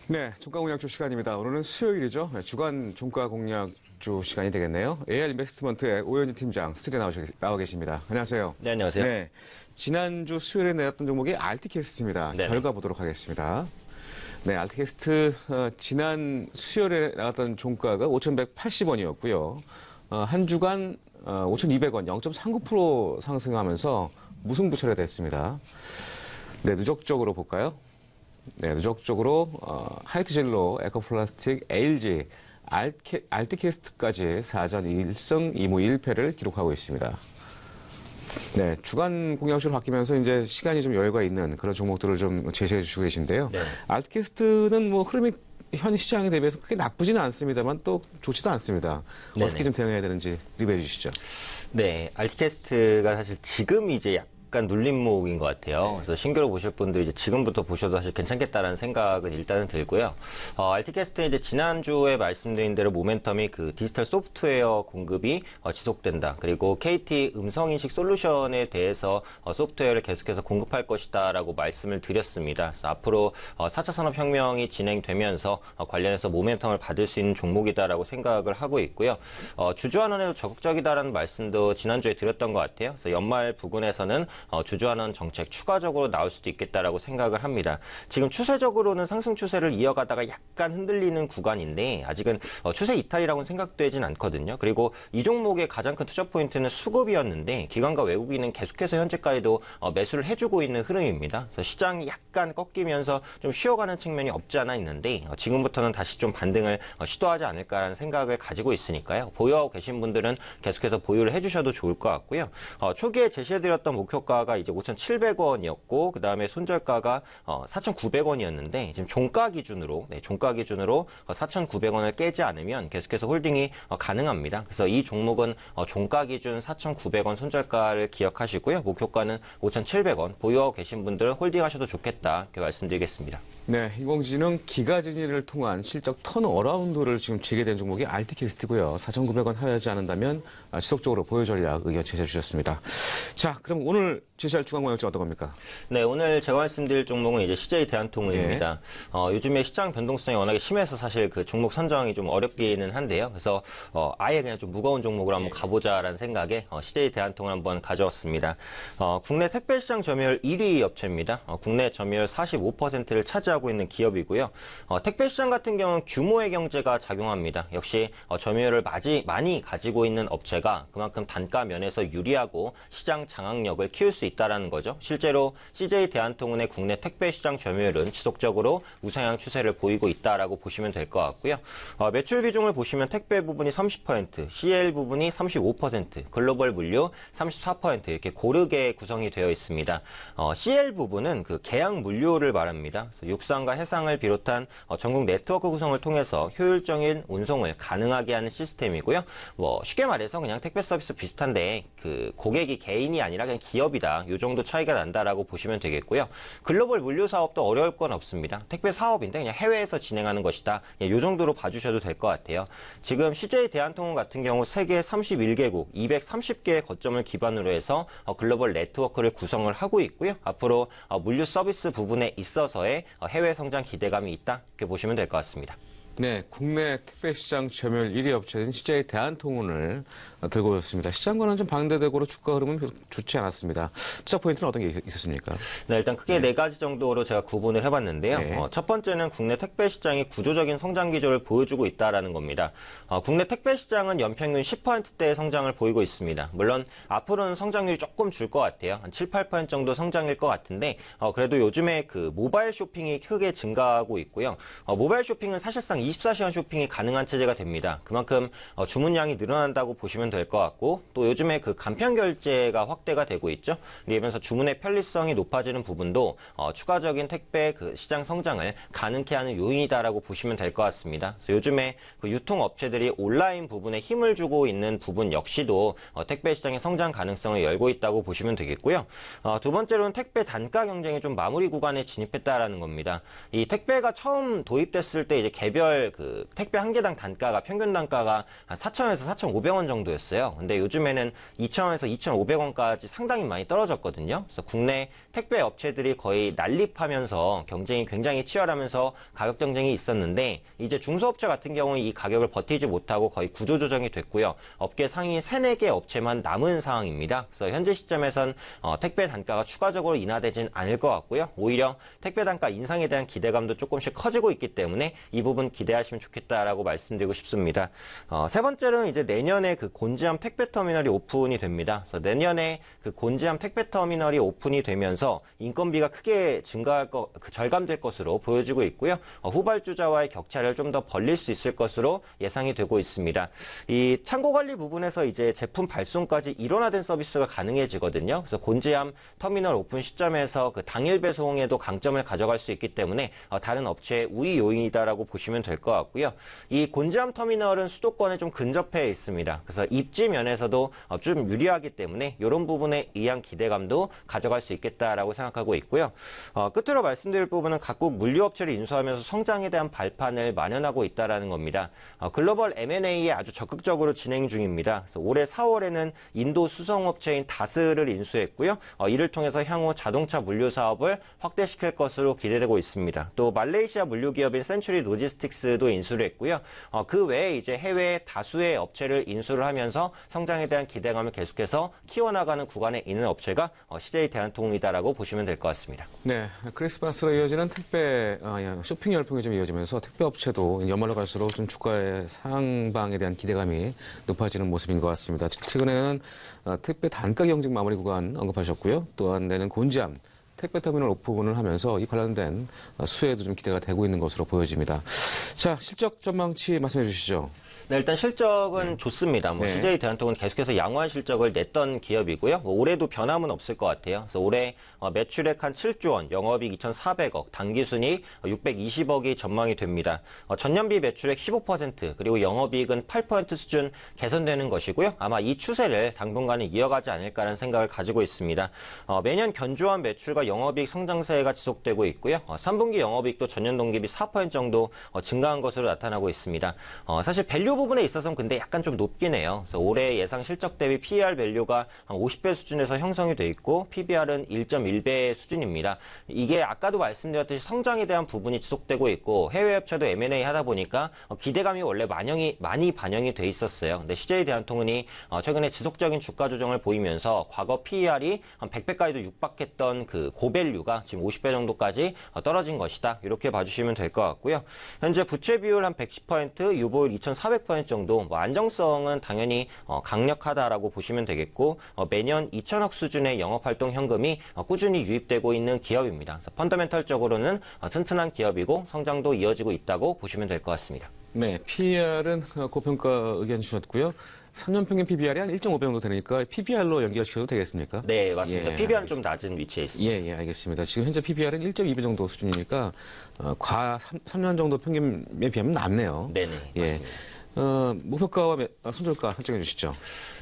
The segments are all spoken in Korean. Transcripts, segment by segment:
네, 종가 공략주 시간입니다. 오늘은 수요일이죠. 네, 주간 종가 공략주 시간이 되겠네요. AR 인베스트먼트의 오현진 팀장 스튜디오에 나와 계십니다. 안녕하세요. 네, 안녕하세요. 네, 지난주 수요일에 내렸던 종목이 알티캐스트입니다. 네네. 결과 보도록 하겠습니다. 네, 알티캐스트 지난 수요일에 나갔던 종가가 5,180원이었고요. 한 주간 5,200원, 0.39% 상승하면서 무승부처리가 됐습니다. 네, 누적적으로 볼까요? 네, 누적적으로 하이트젤로, 에코플라스틱, LG, 알티캐스트까지 4전 1승 2무 1패를 기록하고 있습니다. 네, 주간 공략주로 바뀌면서 이제 시간이 좀 여유가 있는 그런 종목들을 좀 제시해 주시고 계신데요. 네. 알티캐스트는 뭐 흐름이 현 시장에 대비해서 크게 나쁘지는 않습니다만 또 좋지도 않습니다. 네네. 어떻게 좀 대응해야 되는지 리뷰해 주시죠. 네, 알티캐스트가 사실 지금 이제 약간 눌림목인 것 같아요. 그래서 신규로 보실 분들 이제 지금부터 보셔도 사실 괜찮겠다라는 생각은 일단은 들고요. 알티캐스트는 이제 지난주에 말씀드린 대로 모멘텀이 그 디지털 소프트웨어 공급이 지속된다. 그리고 KT 음성인식 솔루션에 대해서 소프트웨어를 계속해서 공급할 것이다라고 말씀을 드렸습니다. 그래서 앞으로 4차 산업혁명이 진행되면서 관련해서 모멘텀을 받을 수 있는 종목이다라고 생각을 하고 있고요. 주주환원에도 적극적이다라는 말씀도 지난주에 드렸던 것 같아요. 그래서 연말 부근에서는 주주환원 정책 추가적으로 나올 수도 있겠다라고 생각을 합니다. 지금 추세적으로는 상승 추세를 이어가다가 약간 흔들리는 구간인데 아직은 추세 이탈이라고는 생각되진 않거든요. 그리고 이 종목의 가장 큰 투자 포인트는 수급이었는데 기관과 외국인은 계속해서 현재까지도 매수를 해주고 있는 흐름입니다. 그래서 시장이 약간 꺾이면서 좀 쉬어가는 측면이 없지 않아 있는데 지금부터는 다시 좀 반등을 시도하지 않을까라는 생각을 가지고 있으니까요. 보유하고 계신 분들은 계속해서 보유를 해주셔도 좋을 것 같고요. 초기에 제시해드렸던 목표가가 이제 5,700원이었고 그 다음에 손절가가 4,900원이었는데 지금 종가 기준으로 4,900원을 깨지 않으면 계속해서 홀딩이 가능합니다. 그래서 이 종목은 종가 기준 4,900원 손절가를 기억하시고요. 목표가는 5,700원 보유하고 계신 분들은 홀딩하셔도 좋겠다 이렇게 말씀드리겠습니다. 네, 인공지능 기가진입을 통한 실적 턴어라운드를 지금 지게 된 종목이 알티캐스트고요. 4,900원 하회하지 않는다면 지속적으로 보유 전략 의견 제시해 주셨습니다. 자, 그럼 오늘 제시할 주간 공략주 어떤 겁니까? 네, 오늘 제가 말씀드릴 종목은 이제 CJ 대한통운입니다. 요즘에 시장 변동성이 워낙에 심해서 사실 그 종목 선정이 좀 어렵기는 한데요. 그래서 아예 그냥 좀 무거운 종목으로 한번 가보자라는 생각에 CJ 대한통운 한번 가져왔습니다. 국내 택배 시장 점유율 1위 업체입니다. 국내 점유율 45%를 차지하고 있는 기업이고요. 택배 시장 같은 경우는 규모의 경제가 작용합니다. 역시 점유율을 많이 가지고 있는 업체가 그만큼 단가 면에서 유리하고 시장 장악력을 키울 수 있다는 거죠. 실제로 CJ 대한통운의 국내 택배 시장 점유율은 지속적으로 우상향 추세를 보이고 있다라고 보시면 될 것 같고요. 매출 비중을 보시면 택배 부분이 30%, CL 부분이 35%, 글로벌 물류 34% 이렇게 고르게 구성이 되어 있습니다. CL 부분은 그 계약 물류를 말합니다. 그래서 육상과 해상을 비롯한 전국 네트워크 구성을 통해서 효율적인 운송을 가능하게 하는 시스템이고요. 쉽게 말해서 그냥 택배 서비스 비슷한데 그 고객이 개인이 아니라 그냥 기업이다. 이 정도 차이가 난다라고 보시면 되겠고요. 글로벌 물류 사업도 어려울 건 없습니다. 택배 사업인데 그냥 해외에서 진행하는 것이다. 이 정도로 봐주셔도 될 것 같아요. 지금 CJ 대한통운 같은 경우 세계 31개국 230개의 거점을 기반으로 해서 글로벌 네트워크를 구성을 하고 있고요. 앞으로 물류 서비스 부분에 있어서의 해외 성장 기대감이 있다. 이렇게 보시면 될 것 같습니다. 네, 국내 택배 시장 점유율 1위 업체인 CJ 대한통운을 들고 오셨습니다. 시장과는 좀 반대되고 주가 흐름은 별로 좋지 않았습니다. 투자 포인트는 어떤 게 있었습니까? 네, 일단 크게 네 가지 정도로 제가 구분을 해봤는데요. 네. 첫 번째는 국내 택배 시장이 구조적인 성장 기조를 보여주고 있다라는 겁니다. 국내 택배 시장은 연평균 10%대의 성장을 보이고 있습니다. 물론 앞으로는 성장률이 조금 줄 것 같아요. 한 7, 8% 정도 성장일 것 같은데 그래도 요즘에 그 모바일 쇼핑이 크게 증가하고 있고요. 모바일 쇼핑은 사실상 24시간 쇼핑이 가능한 체제가 됩니다. 그만큼 주문량이 늘어난다고 보시면 될 것 같고 또 요즘에 그 간편 결제가 확대가 되고 있죠. 이러면서 주문의 편리성이 높아지는 부분도 추가적인 택배 그 시장 성장을 가능케 하는 요인이다라고 보시면 될 것 같습니다. 그래서 요즘에 그 유통업체들이 온라인 부분에 힘을 주고 있는 부분 역시도 택배 시장의 성장 가능성을 열고 있다고 보시면 되겠고요. 두 번째로는 택배 단가 경쟁이 좀 마무리 구간에 진입했다라는 겁니다. 이 택배가 처음 도입됐을 때 이제 개별 시절 그 택배 한 개당 단가가 평균 단가가 한 4,000원에서 4,500원 정도였어요. 근데 요즘에는 2,000원에서 2,500원까지 상당히 많이 떨어졌거든요. 그래서 국내 택배 업체들이 거의 난립하면서 경쟁이 굉장히 치열하면서 가격 경쟁이 있었는데 이제 중소업체 같은 경우는 이 가격을 버티지 못하고 거의 구조조정이 됐고요. 업계 상위 3, 4개 업체만 남은 상황입니다. 그래서 현재 시점에선 택배 단가가 추가적으로 인하되진 않을 것 같고요. 오히려 택배 단가 인상에 대한 기대감도 조금씩 커지고 있기 때문에 이 부분 기대하시면 좋겠다라고 말씀드리고 싶습니다. 세 번째로는 이제 내년에 그 곤지암 택배터미널이 오픈이 됩니다. 그래서 내년에 그 곤지암 택배터미널이 오픈이 되면서 인건비가 크게 절감될 것으로 보여지고 있고요. 후발주자와의 격차를 좀 더 벌릴 수 있을 것으로 예상이 되고 있습니다. 이 창고 관리 부분에서 이제 제품 발송까지 일원화된 서비스가 가능해지거든요. 그래서 곤지암 터미널 오픈 시점에서 그 당일 배송에도 강점을 가져갈 수 있기 때문에 다른 업체의 우위 요인이다라고 보시면 될 것 같고요. 이 곤지암 터미널은 수도권에 좀 근접해 있습니다. 그래서 입지 면에서도 좀 유리하기 때문에 이런 부분에 의한 기대감도 가져갈 수 있겠다라고 생각하고 있고요. 끝으로 말씀드릴 부분은 각국 물류업체를 인수하면서 성장에 대한 발판을 마련하고 있다는 겁니다. 글로벌 M&A에 아주 적극적으로 진행 중입니다. 그래서 올해 4월에는 인도 수송업체인 다스를 인수했고요. 이를 통해서 향후 자동차 물류 사업을 확대시킬 것으로 기대되고 있습니다. 또 말레이시아 물류기업인 센츄리 로지스틱스도 인수를 했고요. 그 외에 이제 해외 다수의 업체를 인수를 하면서 성장에 대한 기대감을 계속해서 키워나가는 구간에 있는 업체가 CJ 대한통운이다라고 보시면 될 것 같습니다. 네, 크리스마스로 이어지는 택배 쇼핑 열풍이 좀 이어지면서 택배 업체도 연말로 갈수록 좀 주가의 상방에 대한 기대감이 높아지는 모습인 것 같습니다. 최근에는 택배 단가 경쟁 마무리 구간 언급하셨고요. 또한 내년 곤지암 택배터미널 오픈을 하면서 이 관련된 수혜도 좀 기대가 되고 있는 것으로 보여집니다. 자, 실적 전망치 말씀해 주시죠. 네, 일단 실적은 좋습니다. 네. CJ 대한통운 계속해서 양호한 실적을 냈던 기업이고요. 올해도 변함은 없을 것 같아요. 그래서 올해 매출액 한 7조 원, 영업이익 2,400억, 당기순이익 620억이 전망이 됩니다. 전년비 매출액 15% 그리고 영업이익은 8% 수준 개선되는 것이고요. 아마 이 추세를 당분간은 이어가지 않을까라는 생각을 가지고 있습니다. 매년 견조한 매출과 영업이익 성장세가 지속되고 있고요. 3분기 영업이익도 전년 동기 비 4% 정도 증가한 것으로 나타나고 있습니다. 사실 밸류 부분에 있어서는 근데 약간 좀 높긴 해요. 그래서 올해 예상 실적 대비 PER 밸류가 한 50배 수준에서 형성이 돼 있고 PBR은 1.1배 수준입니다. 이게 아까도 말씀드렸듯이 성장에 대한 부분이 지속되고 있고 해외 업체도 M&A 하다 보니까 기대감이 원래 많이 반영이 돼 있었어요. 근데 CJ 대한통운이 최근에 지속적인 주가 조정을 보이면서 과거 PER이 한 100배까지도 육박했던 그 고밸류가 지금 50배 정도까지 떨어진 것이다. 이렇게 봐주시면 될 것 같고요. 현재 부채 비율 한 110%, 유보율 2,400% 정도, 안정성은 당연히 강력하다라고 보시면 되겠고 매년 2천억 수준의 영업활동 현금이 꾸준히 유입되고 있는 기업입니다. 그래서 펀더멘털적으로는 튼튼한 기업이고 성장도 이어지고 있다고 보시면 될 것 같습니다. 네, PER은 고평가 의견 주셨고요. 3년 평균 PBR이 한 1.5배 정도 되니까 PBR로 연결시켜도 되겠습니까? 네, 맞습니다. 예, PBR은 좀 낮은 위치에 있습니다. 예, 알겠습니다. 지금 현재 PBR은 1.2배 정도 수준이니까 3년 정도 평균에 비하면 낮네요. 네네, 예. 맞습니다. 목표가와 손절가 설정해 주시죠.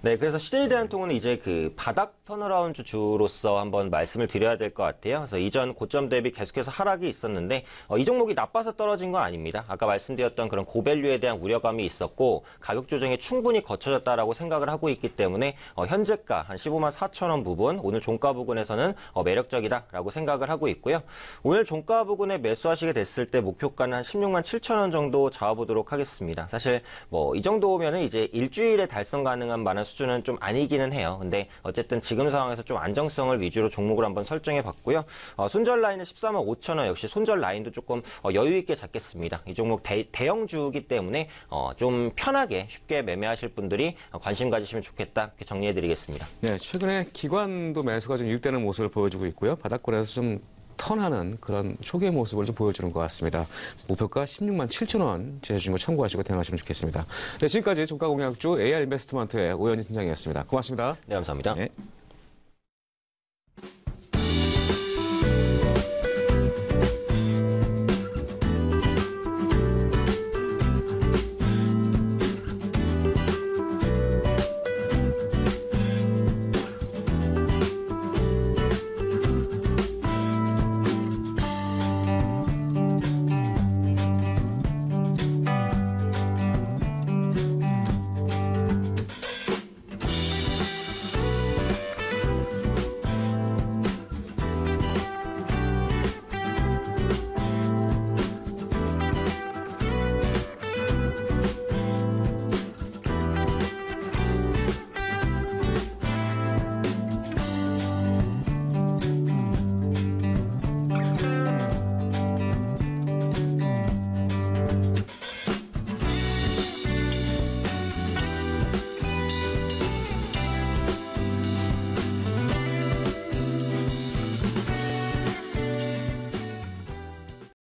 네, 그래서 CJ 대한통운은 이제 그 바닥 턴어라운드 주로서 한번 말씀을 드려야 될 것 같아요. 그래서 이전 고점 대비 계속해서 하락이 있었는데 이 종목이 나빠서 떨어진 건 아닙니다. 아까 말씀드렸던 그런 고밸류에 대한 우려감이 있었고 가격 조정이 충분히 거쳐졌다라고 생각을 하고 있기 때문에 현재가 한 15만 4천 원 부분, 오늘 종가 부근에서는 매력적이다라고 생각을 하고 있고요. 오늘 종가 부근에 매수하시게 됐을 때 목표가는 한 16만 7천 원 정도 잡아보도록 하겠습니다. 사실 이 정도면은 이제 일주일에 달성 가능한 만한 수준은 좀 아니기는 해요. 근데 어쨌든 지금 상황에서 좀 안정성을 위주로 종목을 한번 설정해 봤고요. 손절 라인은 14만 5천 원, 역시 손절 라인도 조금 여유 있게 잡겠습니다. 이 종목 대형주이기 때문에 좀 편하게 쉽게 매매하실 분들이 관심 가지시면 좋겠다, 이렇게 정리해 드리겠습니다. 네, 최근에 기관도 매수가 좀 유입되는 모습을 보여주고 있고요. 바닥권에서 좀 턴하는 그런 초기의 모습을 좀 보여주는 것 같습니다. 목표가 16만 7천 원 제시해주신 거 참고하시고 대응하시면 좋겠습니다. 네, 지금까지 종가공략주 AR 인베스트먼트의 오현희 팀장이었습니다. 고맙습니다. 네, 감사합니다. 네.